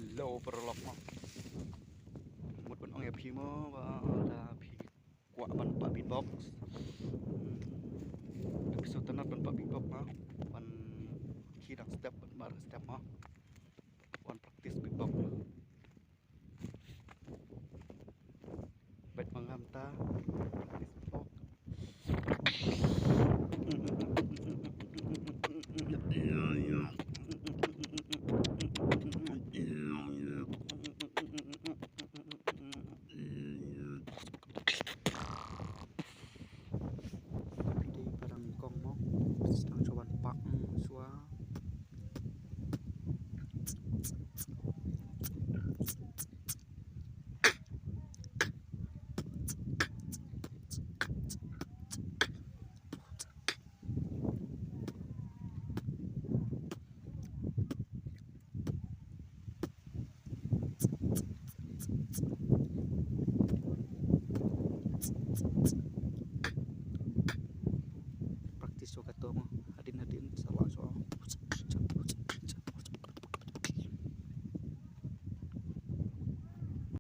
Hello perlok mah. Một bạn ông phí mơ và là phí quả ban pak beatbox. Episode tenat ban pak beatbox mah. Ban kidang step ban bar step mah. Ban practice beatbox mah. Bet mangam ta practice beatbox. Di parang kong mo sedang coba pak sua praktis juga tuh mo hadin-hadin salah soal